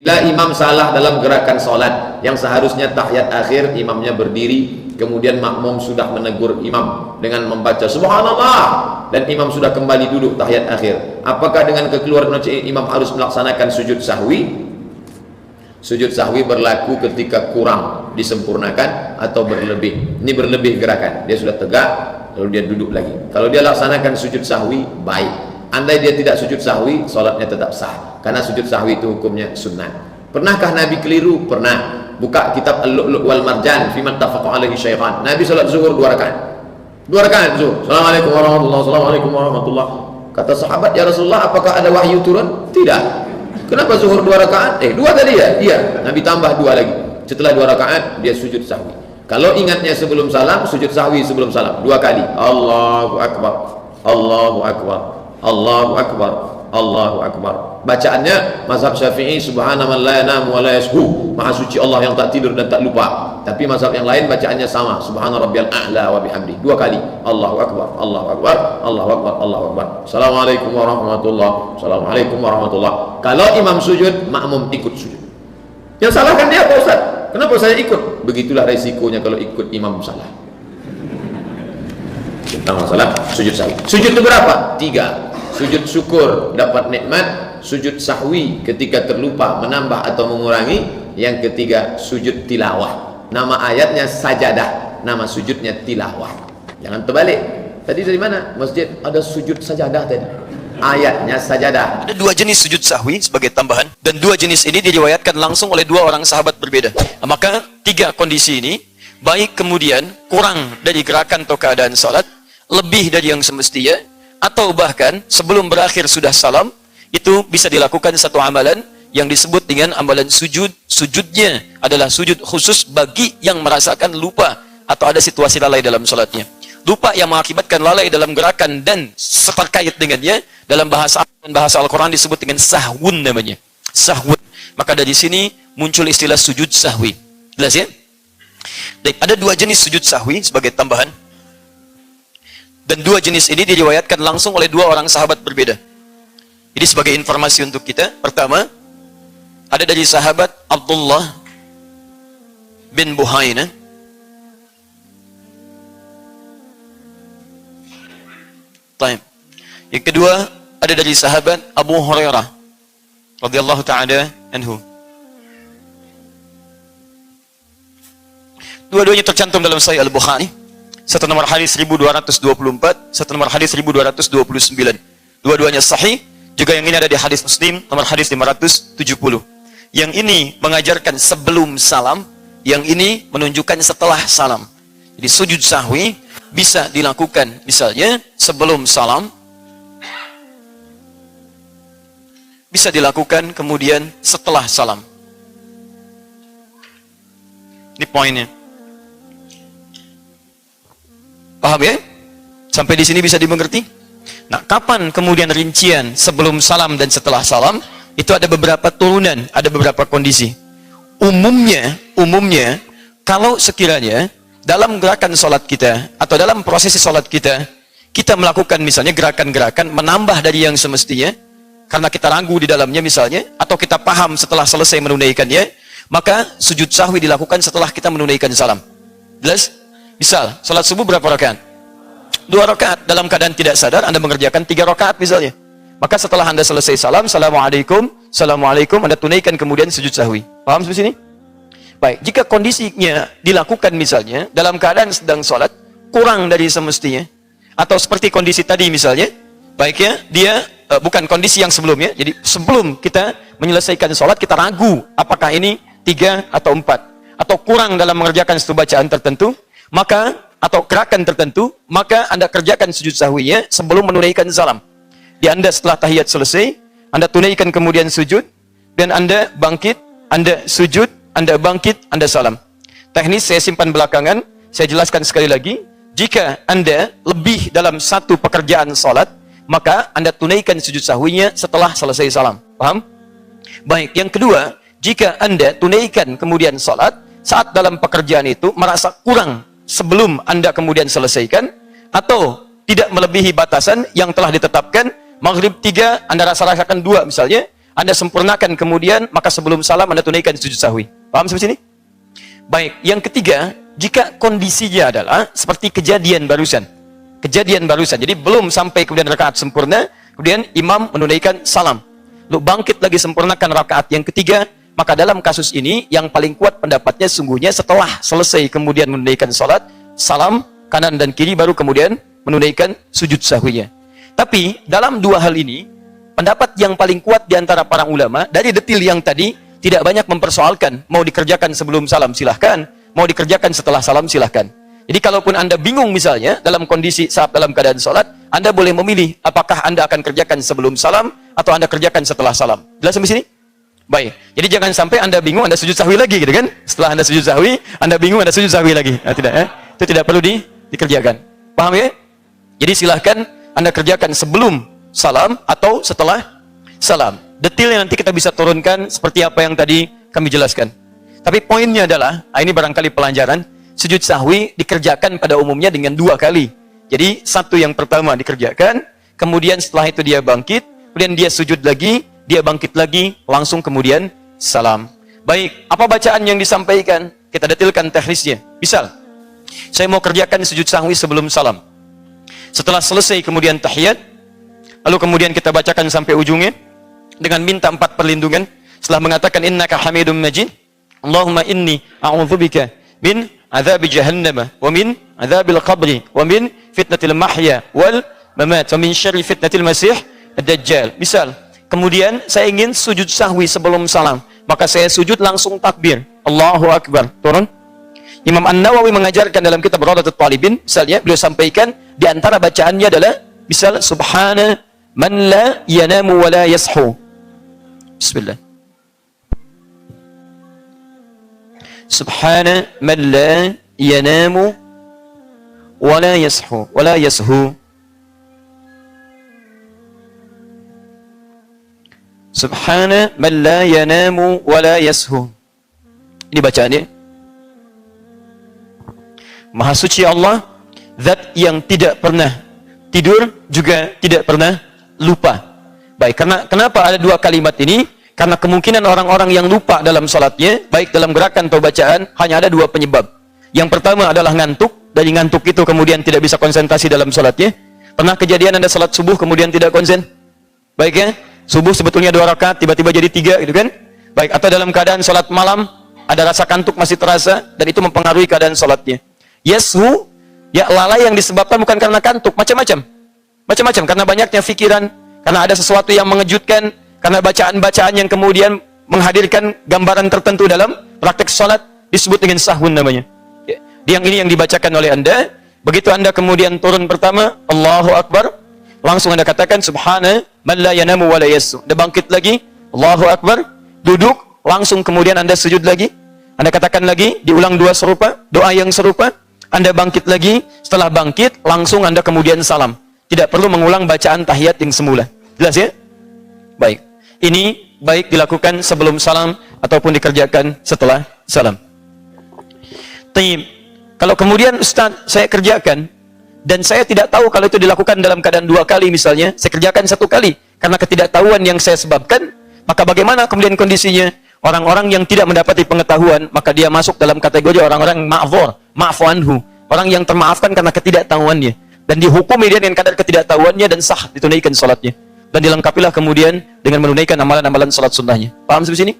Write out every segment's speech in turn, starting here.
Bila imam salah dalam gerakan sholat yang seharusnya tahiyat akhir, imamnya berdiri, kemudian makmum sudah menegur imam dengan membaca subhanallah dan imam sudah kembali duduk tahiyat akhir, apakah dengan kekeluaran imam harus melaksanakan sujud sahwi? Sujud sahwi berlaku ketika kurang disempurnakan atau berlebih. Ini berlebih gerakan, dia sudah tegak lalu dia duduk lagi. Kalau dia laksanakan sujud sahwi, baik. Andai dia tidak sujud sahwi, sholatnya tetap sah, karena sujud sahwi itu hukumnya sunnah. Pernahkah Nabi keliru? Pernah. Buka kitab Al-Lu'lu' wal Marjan fiman tafaqa alaihi syaitan. Nabi sholat zuhur 2 rakaat. 2 rakaat zuhur. Assalamualaikum warahmatullahi, assalamualaikum warahmatullahi. Kata sahabat, ya Rasulullah, apakah ada wahyu turun? Tidak. Kenapa zuhur 2 rakaat? 2 tadi ya? Iya. Nabi tambah 2 lagi. Setelah 2 rakaat dia sujud sahwi. Kalau ingatnya sebelum salam, sujud sahwi sebelum salam 2 kali. Allahu akbar, Allahu akbar, Allahu akbar, Allahu akbar. Bacaannya mazhab Syafi'i, subhana man la yanamu wa la yashu, maha suci Allah yang tak tidur dan tak lupa. Tapi mazhab yang lain bacaannya sama, subhana rabbiyal a'la wa bihamdi, 2 kali. Allahu akbar, Allahu akbar, Allahu akbar, Allahu akbar. Assalamualaikum warahmatullahi, assalamualaikum warahmatullahi. Kalau imam sujud, makmum ikut sujud. Yang salah kan dia, Pak Ustaz. Kenapa saya ikut? Begitulah resikonya kalau ikut imam salah. Tentang masalah sujud sahwi. Sujud itu berapa? 3. Sujud syukur dapat nikmat, sujud sahwi ketika terlupa menambah atau mengurangi, yang ketiga sujud tilawah. Nama ayatnya sajadah, nama sujudnya tilawah. Jangan terbalik. Tadi dari mana? Masjid ada sujud sajadah tadi. Ayatnya sajadah. Ada 2 jenis sujud sahwi sebagai tambahan, dan 2 jenis ini diriwayatkan langsung oleh 2 orang sahabat berbeda. Maka 3 kondisi ini, baik kemudian kurang dari gerakan atau keadaan salat, lebih dari yang semestinya, atau bahkan sebelum berakhir sudah salam, itu bisa dilakukan satu amalan yang disebut dengan amalan sujud. Sujudnya adalah sujud khusus bagi yang merasakan lupa atau ada situasi lalai dalam salatnya. Lupa yang mengakibatkan lalai dalam gerakan dan terkait dengannya, dalam bahasa Al-Quran disebut dengan sahwun namanya. Sahwun. Maka dari sini muncul istilah sujud sahwi. Jelas ya? Baik, ada 2 jenis sujud sahwi sebagai tambahan. Dan 2 jenis ini diriwayatkan langsung oleh 2 orang sahabat berbeda. Jadi sebagai informasi untuk kita, pertama, ada dari sahabat Abdullah bin Buhaina. Yang kedua, ada dari sahabat Abu Hurairah radhiyallahu ta'ala anhu. Dua-duanya tercantum dalam Sahih Al-Bukhari. Satu nomor hadis 1224, satu nomor hadis 1229. Dua-duanya sahih. Juga yang ini ada di hadis Muslim, nomor hadis 570. Yang ini mengajarkan sebelum salam, yang ini menunjukkan setelah salam. Jadi sujud sahwi bisa dilakukan misalnya sebelum salam, bisa dilakukan kemudian setelah salam. Ini poinnya. Paham ya? Sampai di sini bisa dimengerti? Nah, kapan kemudian rincian sebelum salam dan setelah salam? Itu ada beberapa turunan, ada beberapa kondisi. Umumnya, kalau sekiranya dalam gerakan sholat kita, atau dalam prosesi sholat kita, kita melakukan misalnya gerakan-gerakan menambah dari yang semestinya, karena kita ragu di dalamnya misalnya, atau kita paham setelah selesai menunaikannya, maka sujud sahwi dilakukan setelah kita menunaikan salam. Jelas? Misal, salat subuh berapa rakaat? 2 rakaat. Dalam keadaan tidak sadar, Anda mengerjakan 3 rakaat misalnya. Maka setelah Anda selesai salam, Assalamualaikum, Assalamualaikum, Anda tunaikan kemudian sujud sahwi. Paham sampai sini? Baik, jika kondisinya dilakukan misalnya, dalam keadaan sedang sholat, kurang dari semestinya, atau seperti kondisi tadi misalnya, baiknya dia, bukan kondisi yang sebelumnya, jadi sebelum kita menyelesaikan sholat, kita ragu, apakah ini 3 atau 4, atau kurang dalam mengerjakan satu bacaan tertentu, maka atau gerakan tertentu, maka Anda kerjakan sujud sahwinya sebelum menunaikan salam. Di Anda setelah tahiyat selesai, Anda tunaikan kemudian sujud, dan Anda bangkit, Anda sujud, Anda bangkit, Anda salam. Teknis saya simpan belakangan, saya jelaskan sekali lagi. Jika Anda lebih dalam satu pekerjaan salat, maka Anda tunaikan sujud sahwinya setelah selesai salam. Paham? Baik, yang kedua, jika Anda tunaikan kemudian salat, saat dalam pekerjaan itu merasa kurang sebelum Anda kemudian selesaikan, atau tidak melebihi batasan yang telah ditetapkan, maghrib 3, Anda rasakan 2 misalnya, Anda sempurnakan kemudian, maka sebelum salam Anda tunaikan sujud sahwi. Paham sampai sini? Baik, yang ketiga, jika kondisinya adalah seperti kejadian barusan. Kejadian barusan, jadi belum sampai kemudian rakaat sempurna, kemudian imam menunaikan salam. Lalu bangkit lagi sempurnakan rakaat yang ketiga, maka dalam kasus ini yang paling kuat pendapatnya sungguhnya setelah selesai kemudian menunaikan salat, salam kanan dan kiri baru kemudian menunaikan sujud sahwinya. Tapi dalam dua hal ini, pendapat yang paling kuat di antara para ulama dari detil yang tadi tidak banyak mempersoalkan mau dikerjakan sebelum salam silahkan, mau dikerjakan setelah salam silahkan. Jadi kalaupun Anda bingung misalnya dalam kondisi saat dalam keadaan sholat, Anda boleh memilih apakah Anda akan kerjakan sebelum salam atau Anda kerjakan setelah salam. Jelas sampai sini? Baik. Jadi jangan sampai Anda bingung Anda sujud sahwi lagi gitu kan? Setelah Anda sujud sahwi, Anda bingung Anda sujud sahwi lagi. Nah, tidak ya? Itu tidak perlu dikerjakan. Paham ya? Jadi silahkan Anda kerjakan sebelum salam atau setelah salam. Detailnya nanti kita bisa turunkan seperti apa yang tadi kami jelaskan. Tapi poinnya adalah, ini barangkali pelajaran, sujud sahwi dikerjakan pada umumnya dengan dua kali. Jadi satu yang pertama dikerjakan, kemudian setelah itu dia bangkit, kemudian dia sujud lagi, dia bangkit lagi, langsung kemudian salam. Baik, apa bacaan yang disampaikan? Kita detilkan teknisnya. Misal, saya mau kerjakan sujud sahwi sebelum salam. Setelah selesai kemudian tahiyat, lalu kemudian kita bacakan sampai ujungnya dengan minta 4 perlindungan. Setelah mengatakan innaka hamidum majid, Allahumma inni a'udzubika min adzabi jahannam wa min adzabil qabri wa min fitnatil mahya wal mamat wa min syarri fitnatil masih ad-dajjal. Misal, kemudian saya ingin sujud sahwi sebelum salam, maka saya sujud langsung takbir, Allahu akbar, turun. Imam An-Nawawi mengajarkan dalam kitab Rawdatul Talibin, misalnya beliau sampaikan di antara bacaannya adalah misal subhana man la yanamu wa la yashu. Bismillah. Subhana man la yanamu wa la yashu wa la yashu. Subhana man la yanamu wa la yashu. Ini bacaannya. Maha suci Allah, zat yang tidak pernah tidur juga tidak pernah lupa. Baik, kenapa ada dua kalimat ini? Karena kemungkinan orang-orang yang lupa dalam salatnya, baik dalam gerakan atau bacaan, hanya ada dua penyebab. Yang pertama adalah ngantuk, dari ngantuk itu kemudian tidak bisa konsentrasi dalam salatnya. Pernah kejadian Anda salat subuh kemudian tidak konsen? Baik ya, subuh sebetulnya 2 rakaat, tiba-tiba jadi 3 gitu kan? Baik, atau dalam keadaan salat malam, ada rasa kantuk masih terasa, dan itu mempengaruhi keadaan salatnya. Yashu, ya lalai yang disebabkan bukan karena kantuk, macam-macam, karena banyaknya fikiran, karena ada sesuatu yang mengejutkan, karena bacaan-bacaan yang kemudian menghadirkan gambaran tertentu dalam praktek sholat, disebut dengan sahwun namanya. Ya. Yang ini yang dibacakan oleh Anda, begitu Anda kemudian turun pertama, Allahu Akbar, langsung Anda katakan subhana man la yanamu wa la yashu. Anda bangkit lagi, Allahu Akbar, duduk, langsung kemudian Anda sujud lagi, Anda katakan lagi, diulang doa yang serupa, Anda bangkit lagi, setelah bangkit, langsung Anda kemudian salam. Tidak perlu mengulang bacaan tahiyat yang semula. Jelas ya? Baik. Ini baik dilakukan sebelum salam, ataupun dikerjakan setelah salam. Taib. Kalau kemudian Ustaz, saya kerjakan, dan saya tidak tahu kalau itu dilakukan dalam keadaan 2 kali misalnya, saya kerjakan 1 kali, karena ketidaktahuan yang saya sebabkan, maka bagaimana kemudian kondisinya? Orang-orang yang tidak mendapati pengetahuan, maka dia masuk dalam kategori orang-orang ma'dzur, ma'fu anhu, orang yang termaafkan karena ketidaktahuannya, dan dihukumi dia dengan kadar ketidaktahuannya, dan sah ditunaikan salatnya, dan dilengkapilah kemudian dengan menunaikan amalan-amalan salat sunnahnya. Paham sampai sini?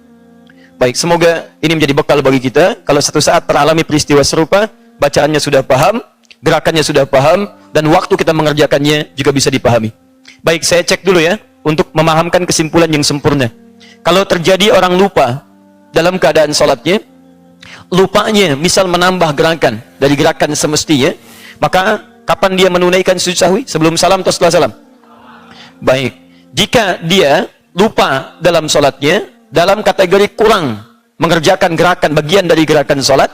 Baik, semoga ini menjadi bekal bagi kita, kalau satu saat teralami peristiwa serupa, bacaannya sudah paham, gerakannya sudah paham, dan waktu kita mengerjakannya juga bisa dipahami. Baik, saya cek dulu ya, untuk memahamkan kesimpulan yang sempurna. Kalau terjadi orang lupa dalam keadaan sholatnya, lupanya misal menambah gerakan dari gerakan semestinya, maka kapan dia menunaikan sujud sahwi? Sebelum salam atau setelah salam? Baik, jika dia lupa dalam sholatnya, dalam kategori kurang mengerjakan gerakan bagian dari gerakan sholat,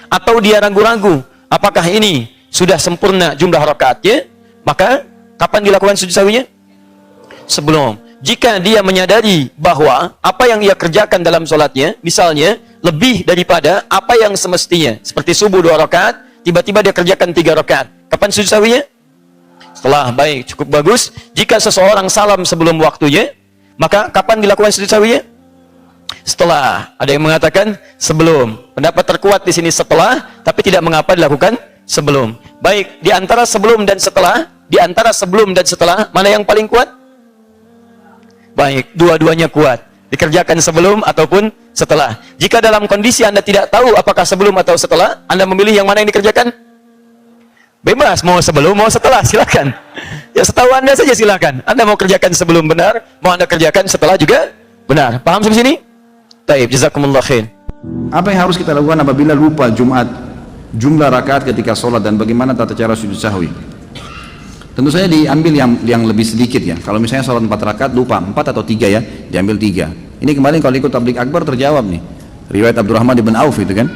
atau dia ragu-ragu apakah ini sudah sempurna jumlah rakaatnya, maka kapan dilakukan sujud sahwinya? Sebelum. Jika dia menyadari bahwa apa yang ia kerjakan dalam sholatnya, misalnya lebih daripada apa yang semestinya, seperti subuh 2 rakaat, tiba-tiba dia kerjakan 3 rakaat, kapan sujud sahwinya? Setelah. Baik, cukup bagus. Jika seseorang salam sebelum waktunya, Maka kapan dilakukan sujud sahwinya? Setelah. Ada yang mengatakan sebelum. Pendapat terkuat di sini setelah, tapi tidak mengapa dilakukan sebelum. Baik, di antara sebelum dan setelah, mana yang paling kuat? Baik, dua-duanya kuat. Dikerjakan sebelum ataupun setelah. Jika dalam kondisi Anda tidak tahu apakah sebelum atau setelah, Anda memilih yang mana yang dikerjakan? Bebas, mau sebelum, mau setelah, silakan. Ya setahu Anda saja silakan. Anda mau kerjakan sebelum benar, mau Anda kerjakan setelah juga benar. Paham sampai sini? Taib, jazakumullah khair. Apa yang harus kita lakukan apabila lupa Jumat, jumlah rakaat ketika sholat, dan bagaimana tata cara sujud sahwi? Tentu saja diambil yang lebih sedikit ya. Kalau misalnya sholat 4 rakaat lupa 4 atau 3 ya, diambil 3. Ini kemarin kalau ikut tabligh akbar terjawab nih. Riwayat Abdurrahman bin Auf itu kan.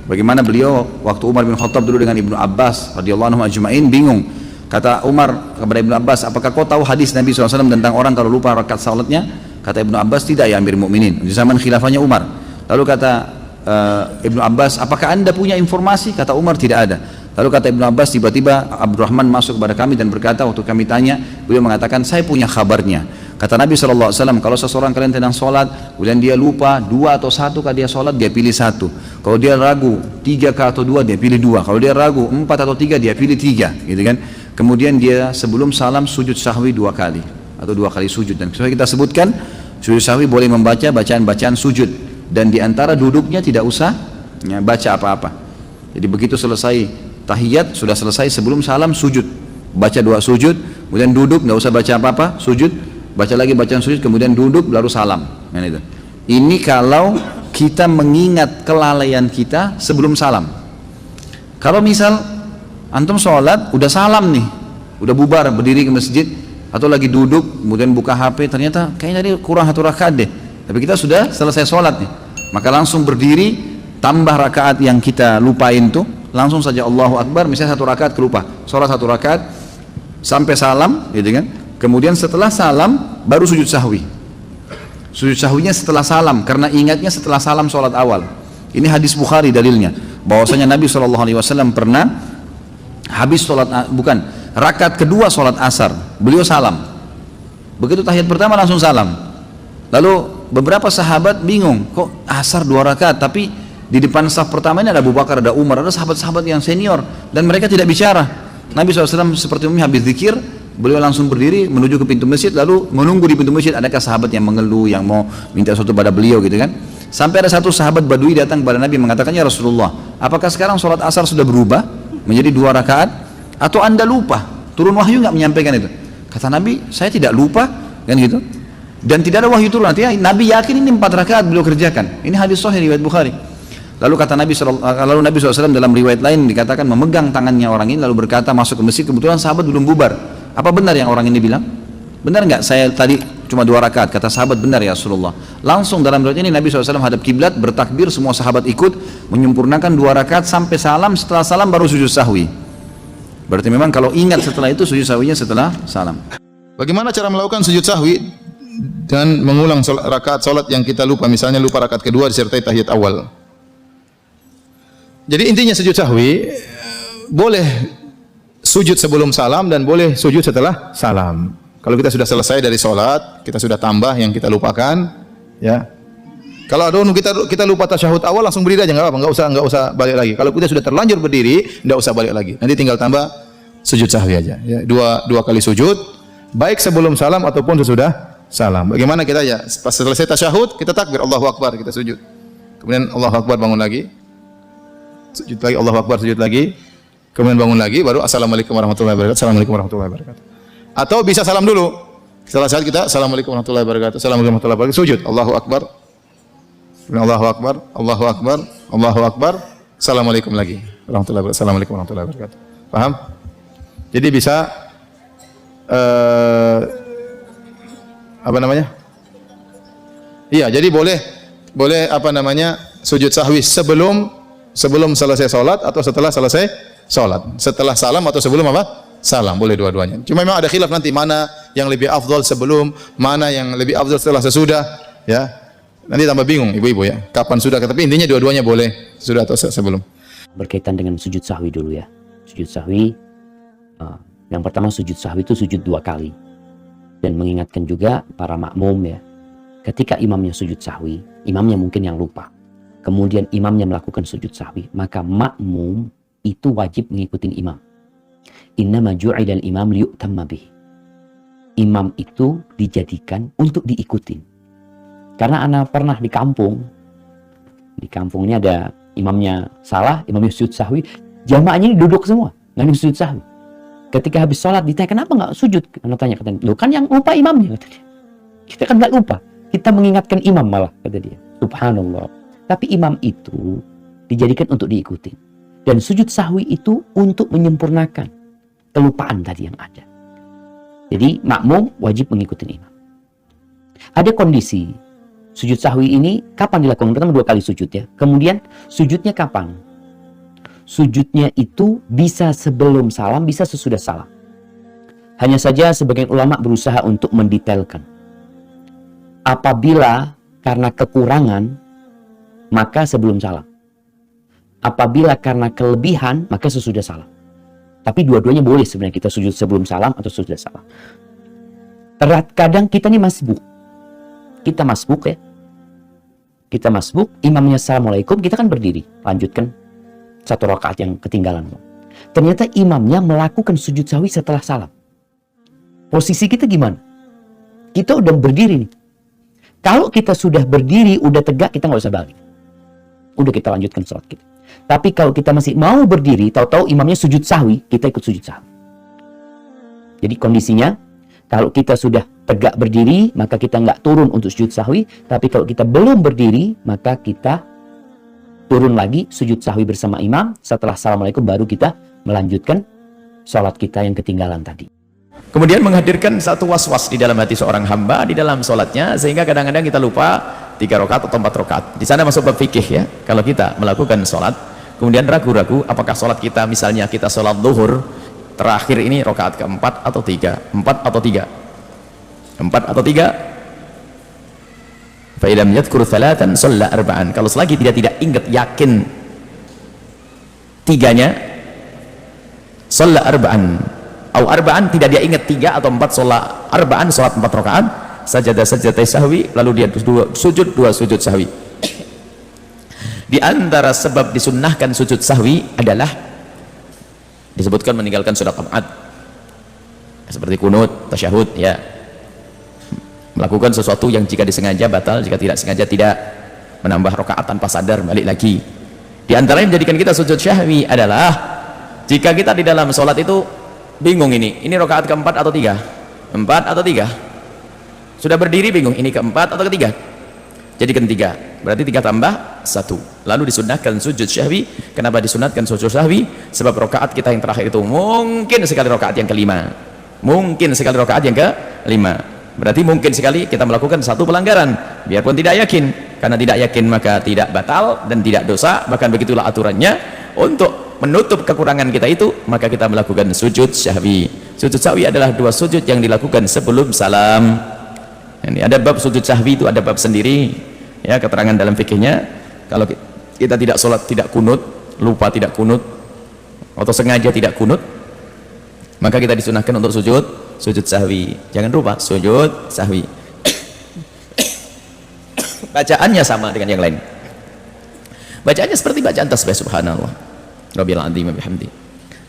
Bagaimana beliau waktu Umar bin Khattab dulu dengan Ibnu Abbas radhiyallahu anhu ajma'in bingung. Kata Umar kepada Ibnu Abbas, apakah kau tahu hadis Nabi SAW tentang orang kalau lupa rakaat salatnya? Kata Ibnu Abbas, tidak ya Amir Mukminin. Di zaman khilafahnya Umar. Lalu kata Ibnu Abbas, apakah anda punya informasi? Kata Umar, tidak ada. Lalu kata Ibnu Abbas, tiba-tiba Abdurrahman masuk kepada kami dan berkata, waktu kami tanya, beliau mengatakan, saya punya kabarnya. Kata Nabi SAW, kalau seseorang kalian sedang sholat, kemudian dia lupa 2 atau 1 kah dia sholat, dia pilih 1. Kalau dia ragu 3 kah atau 2, dia pilih 2. Kalau dia ragu 4 atau 3, dia pilih 3, gitu kan? Kemudian dia sebelum salam sujud sahwi 2 kali atau 2 kali sujud. Dan sesuai kita sebutkan, sujud sahwi boleh membaca bacaan-bacaan sujud, dan diantara duduknya tidak usah ya, baca apa-apa. Jadi begitu selesai tahiyat, sudah selesai, sebelum salam sujud, baca 2 sujud, kemudian duduk, nggak usah baca apa-apa, sujud, baca lagi bacaan sujud, kemudian duduk, lalu salam. Ini kalau kita mengingat kelalaian kita sebelum salam. Kalau misal antum sholat, udah salam nih, udah bubar, berdiri ke masjid, atau lagi duduk, kemudian buka HP, ternyata kayaknya tadi kurang 1 rakaat deh, tapi kita sudah selesai sholat nih, maka langsung berdiri, tambah rakaat yang kita lupain tuh, langsung saja Allahu Akbar, misalnya 1 rakaat kelupa, sholat 1 rakaat, sampai salam, gitu kan. Kemudian setelah salam baru sujud sahwi. Sujud sahwinya setelah salam, karena ingatnya setelah salam sholat awal. Ini hadis Bukhari dalilnya, bahwasanya Nabi SAW pernah habis sholat, rakaat kedua sholat asar, beliau salam. Begitu tahiyat pertama langsung salam. Lalu beberapa sahabat bingung, kok asar 2 rakaat, tapi di depan saf pertama ini ada Abu Bakar, ada Umar, ada sahabat-sahabat yang senior, dan mereka tidak bicara. Nabi SAW seperti umumnya habis zikir, beliau langsung berdiri menuju ke pintu masjid, lalu menunggu di pintu masjid adakah sahabat yang mengeluh, yang mau minta sesuatu pada beliau, gitu kan. Sampai ada satu sahabat Badui datang kepada Nabi mengatakan, ya Rasulullah, apakah sekarang sholat asar sudah berubah menjadi 2 rakaat, atau anda lupa, turun wahyu nggak menyampaikan itu? Kata Nabi, saya tidak lupa, kan gitu, dan tidak ada wahyu turun. Artinya Nabi yakin ini 4 rakaat beliau kerjakan. Ini hadis sahih riwayat Bukhari. Lalu kata Nabi SAW dalam riwayat lain dikatakan memegang tangannya orang ini lalu berkata, masuk ke masjid, kebetulan sahabat belum bubar, apa benar yang orang ini bilang? Benar nggak saya tadi cuma 2 rakaat? Kata sahabat, benar ya Rasulullah. Langsung dalam riwayat ini Nabi SAW hadap kiblat, bertakbir, semua sahabat ikut, menyempurnakan 2 rakaat sampai salam, setelah salam baru sujud sahwi. Berarti memang kalau ingat setelah itu, sujud sahwinya setelah salam. Bagaimana cara melakukan sujud sahwi dan mengulang rakaat solat yang kita lupa, misalnya lupa rakaat kedua disertai tahiyat awal? Jadi intinya sujud sahwi boleh sujud sebelum salam dan boleh sujud setelah salam. Kalau kita sudah selesai dari solat, kita sudah tambah yang kita lupakan, ya. Kalau ada kita lupa tasyahud awal, langsung berdiri aja, nggak apa-apa, nggak usah balik lagi. Kalau kita sudah terlanjur berdiri, nggak usah balik lagi. Nanti tinggal tambah sujud sahwi aja. Ya. Dua kali sujud, baik sebelum salam ataupun sesudah salam. Bagaimana kita ya? Pas selesai tasyahud, kita takbir Allahu Akbar, kita sujud. Kemudian Allahu Akbar, bangun lagi. Sujud lagi, Allahu Akbar, sujud lagi, kemudian bangun lagi, baru Assalamualaikum warahmatullahi wabarakatuh, Assalamualaikum warahmatullahi wabarakatuh. Atau bisa salam dulu, setelah saat kita Assalamualaikum warahmatullahi wabarakatuh, Assalamualaikum warahmatullahi wabarakatuh, sujud, Allahu Akbar, Allahu Akbar, Allahu Akbar, Allahu Akbar, Assalamualaikum lagi, warahmatullahi wabarakatuh, Assalamualaikum warahmatullahi wabarakatuh. Paham? Jadi bisa apa namanya? Iya, jadi boleh apa namanya, sujud sahwi sebelum selesai sholat atau setelah selesai sholat, setelah salam atau sebelum apa? Salam, boleh dua-duanya. Cuma memang ada khilaf nanti mana yang lebih afdal sebelum, mana yang lebih afdal setelah sesudah, ya. Nanti tambah bingung ibu-ibu ya, kapan sudah, tapi intinya dua-duanya boleh, sudah atau sebelum. Berkaitan dengan sujud sahwi dulu ya. Sujud sahwi, yang pertama sujud sahwi itu sujud 2 kali. Dan mengingatkan juga para makmum ya, ketika imamnya sujud sahwi, imamnya mungkin yang lupa, kemudian imamnya melakukan sujud sahwi, maka makmum itu wajib mengikuti imam. Innama ju'ilal imam liyu'tamma bih. Imam itu dijadikan untuk diikuti. Karena anak pernah di kampung ini ada imamnya salah, imamnya sujud sahwi, jamaahnya ini duduk semua, nggak ada sujud sahwi. Ketika habis sholat ditanya, kenapa nggak sujud? Anak tanya, katanya, loh kan yang lupa imamnya, kata dia. Kita kan nggak lupa, kita mengingatkan imam malah, kata dia. Subhanallah. Tapi imam itu dijadikan untuk diikuti. Dan sujud sahwi itu untuk menyempurnakan kelupaan tadi yang ada. Jadi makmum wajib mengikuti imam. Ada kondisi sujud sahwi ini kapan dilakukan? Pertama 2 kali sujud ya. Kemudian sujudnya kapan? Sujudnya itu bisa sebelum salam, bisa sesudah salam. Hanya saja sebagian ulama berusaha untuk mendetailkan. Apabila karena kekurangan, maka sebelum salam. Apabila karena kelebihan, maka sesudah salam. Tapi dua-duanya boleh sebenarnya, kita sujud sebelum salam atau sesudah salam. Kadang kita nih masbuk. Kita masbuk ya. Kita masbuk, imamnya assalamualaikum, kita kan berdiri. Lanjutkan 1 rakaat yang ketinggalan. Ternyata imamnya melakukan sujud sahwi setelah salam. Posisi kita gimana? Kita udah berdiri nih. Kalau kita sudah berdiri, udah tegak, kita nggak usah balik. Udah kita lanjutkan sholat kita. Tapi kalau kita masih mau berdiri, tahu-tahu imamnya sujud sahwi, kita ikut sujud sahwi. Jadi kondisinya, kalau kita sudah tegak berdiri, maka kita nggak turun untuk sujud sahwi. Tapi kalau kita belum berdiri, maka kita turun lagi sujud sahwi bersama imam. Setelah assalamualaikum baru kita melanjutkan sholat kita yang ketinggalan tadi. Kemudian menghadirkan satu was-was di dalam hati seorang hamba di dalam sholatnya, sehingga kadang-kadang kita lupa 3 rakaat atau 4 rakaat. Di sana masuk bab fikih ya. Kalau kita melakukan sholat, kemudian ragu-ragu apakah sholat kita, misalnya kita sholat zuhur, terakhir ini rakaat keempat atau 3, 4 atau 3, 4 atau 3. Fa'ilam yadhkur thalatan shalla arba'an. Kalau selagi tidak ingat, yakin 3-nya, shalla arba'an. Au arba'an, tidak dia ingat 3 atau 4, shalla arba'an, sholat 4 rakaat, sajadah sajdatai sahwi, lalu dia sujud 2 sujud sahwi. Di antara sebab disunnahkan sujud sahwi adalah disebutkan meninggalkan surat Taat, seperti kunut, tasyahud ya. Melakukan sesuatu yang jika disengaja batal, jika tidak sengaja tidak. Menambah rakaat tanpa sadar, balik lagi. Di antara yang menjadikan kita sujud sahwi adalah jika kita di dalam sholat itu bingung, ini rakaat keempat atau 3, 4 atau 3. Sudah berdiri bingung, ini keempat atau ketiga. Jadikan 3, berarti 3 tambah 1. Lalu disunahkan sujud sahwi. Kenapa disunahkan sujud sahwi? Sebab rakaat kita yang terakhir itu mungkin sekali rakaat yang kelima, mungkin sekali rakaat yang ke-5. Berarti mungkin sekali kita melakukan satu pelanggaran, biarpun tidak yakin. Karena tidak yakin maka tidak batal dan tidak dosa. Bahkan begitulah aturannya. Untuk menutup kekurangan kita itu, maka kita melakukan sujud sahwi. Sujud sahwi adalah 2 sujud yang dilakukan sebelum salam. Ini ada bab sujud sahwi, itu ada bab sendiri ya, keterangan dalam fikihnya. Kalau kita tidak sholat tidak kunut, lupa tidak kunut, atau sengaja tidak kunut, maka kita disunahkan untuk sujud sahwi. Jangan lupa sujud sahwi. Bacaannya sama dengan yang lain. Bacaannya seperti bacaan tasbih subhanallah rabbil azim wa bihamdi.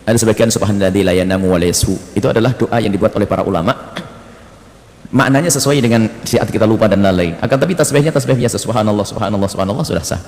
Ada sebagian subhanalladzi la yanamu wa la yashu. Itu adalah doa yang dibuat oleh para ulama. Maknanya sesuai dengan saat kita lupa dan lalai. Akan tapi tasbihnya tasbih biasa, subhanallah subhanallah subhanallah, sudah sah.